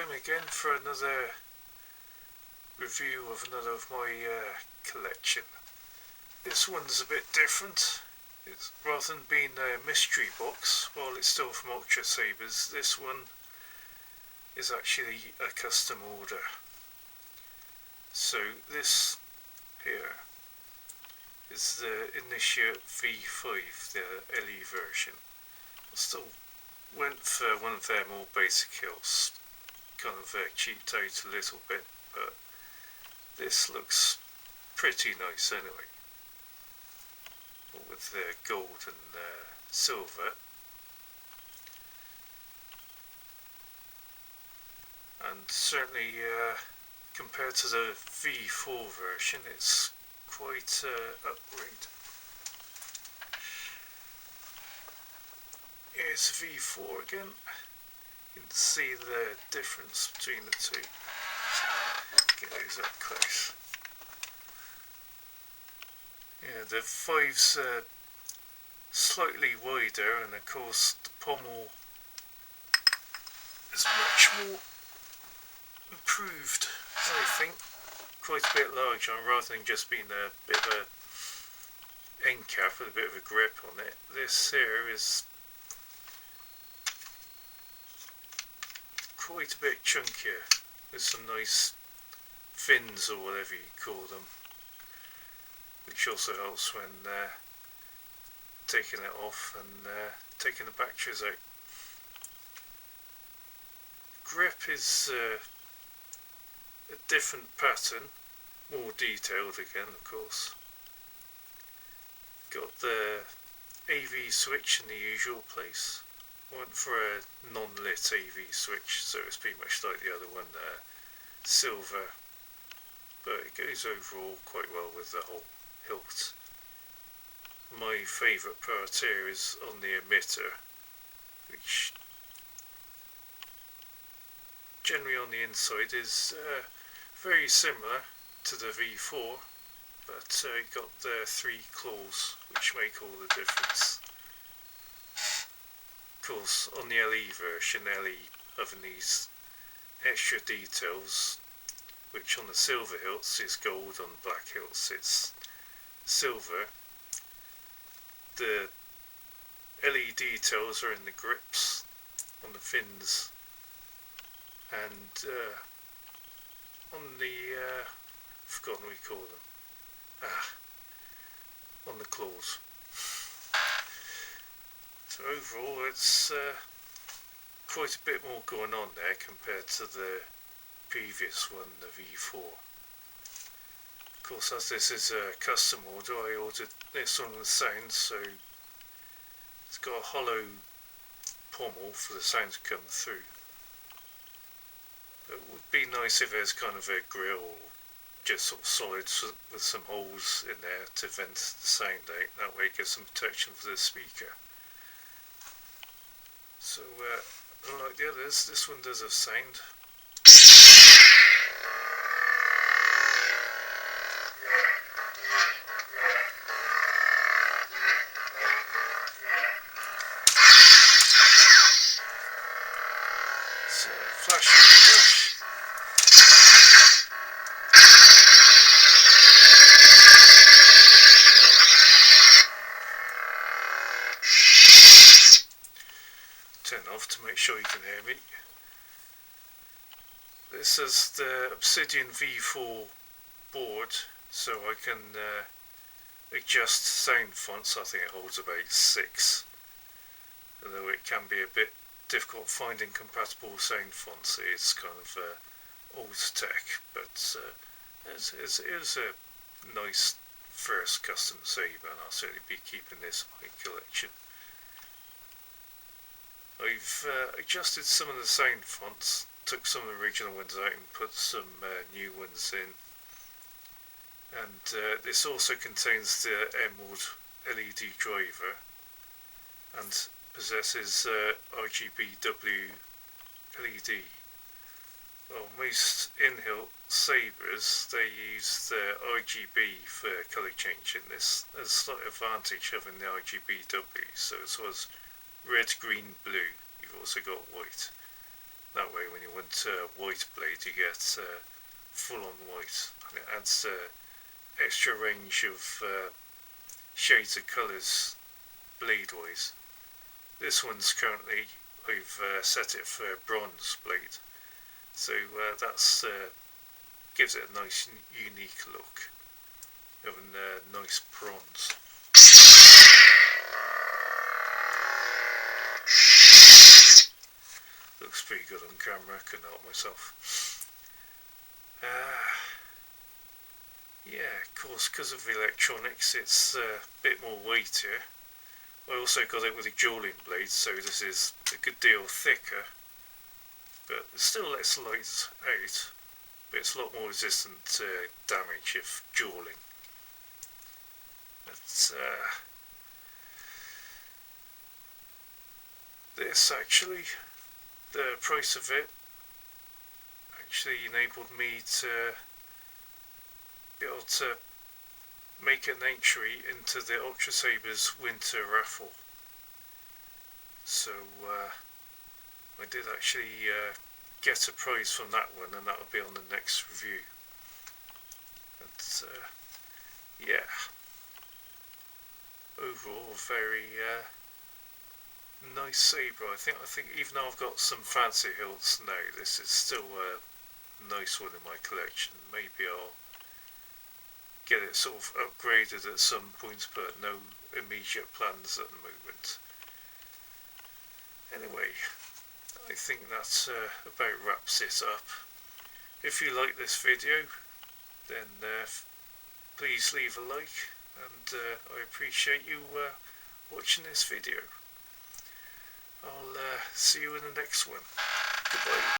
time again for another review of another of my collection. This one's a bit different. It's rather than being a mystery box, while it's still from Ultrasabers, this one is actually a custom order. So this here is the Initiate V5, the LE version. I still went for one of their more basic hilts, kind of cheaped out a little bit, but this looks pretty nice anyway, with the gold and silver, and certainly compared to the V4 version it's quite upgrade. Here's V4 again. You can see the difference between the two. Get those up close. Yeah, the 5's slightly wider, and of course the pommel is much more improved, I think. Quite a bit larger, rather than just being a bit of a end cap with a bit of a grip on it. This here is quite a bit chunkier, with some nice fins or whatever you call them, which also helps when taking it off and taking the batteries out. Grip is a different pattern, more detailed again of course. Got the AV switch in the usual place. Went for a non-lit AV switch, so it's pretty much like the other one, silver, but it goes overall quite well with the whole hilt. My favourite part here is on the emitter, which generally on the inside is very similar to the V4, but you got the 3 claws which make all the difference. Of course, on the LE version, LE having these extra details, which on the silver hilts is gold, on black hilts it's silver. The LE details are in the grips, on the fins, and on the, I've forgotten what we call them, on the claws. So overall it's quite a bit more going on there compared to the previous one, the V4. Of course, as this is a custom order, I ordered this one with sound, so it's got a hollow pommel for the sound to come through. It would be nice if there's kind of a grill, just sort of solid with some holes in there to vent the sound out. That way it gives some protection for the speaker. So, unlike the others, this one does have sound. So, flash and flash. Turn off to make sure you can hear me. This is the Obsidian V4 board, so I can adjust sound fonts. I think it holds about 6, although it can be a bit difficult finding compatible sound fonts. It's kind of old tech, but it is a nice first custom saber, and I'll certainly be keeping this in my collection. I've adjusted some of the sound fonts, took some of the original ones out and put some new ones in, and this also contains the Emerald LED driver and possesses RGBW LED. Well, most in-hilt sabers, they use the RGB for colour changing. This has a slight advantage having the RGBW, so as well as red, green, blue, you've also got white. That way when you want a white blade you get full on white, and it adds extra range of shades of colours blade wise. This one's currently, I've set it for bronze blade, so that's gives it a nice unique look, having nice bronze. Looks pretty good on camera, couldn't help myself. Yeah, of course, because of the electronics it's a bit more weightier. I also got it with a dueling blade, so this is a good deal thicker, but it still lets light out, but it's a lot more resistant to damage if dueling. But this actually, the price of it actually enabled me to be able to make an entry into the Ultrasabers winter raffle. So I did actually get a prize from that one, and that will be on the next review. But yeah, overall very nice saber. I think even though I've got some fancy hilts now, this is still a nice one in my collection. Maybe I'll get it sort of upgraded at some point, but no immediate plans at the moment. Anyway, I think that about wraps it up. If you like this video, then please leave a like, and I appreciate you watching this video. I'll see you in the next one. Goodbye.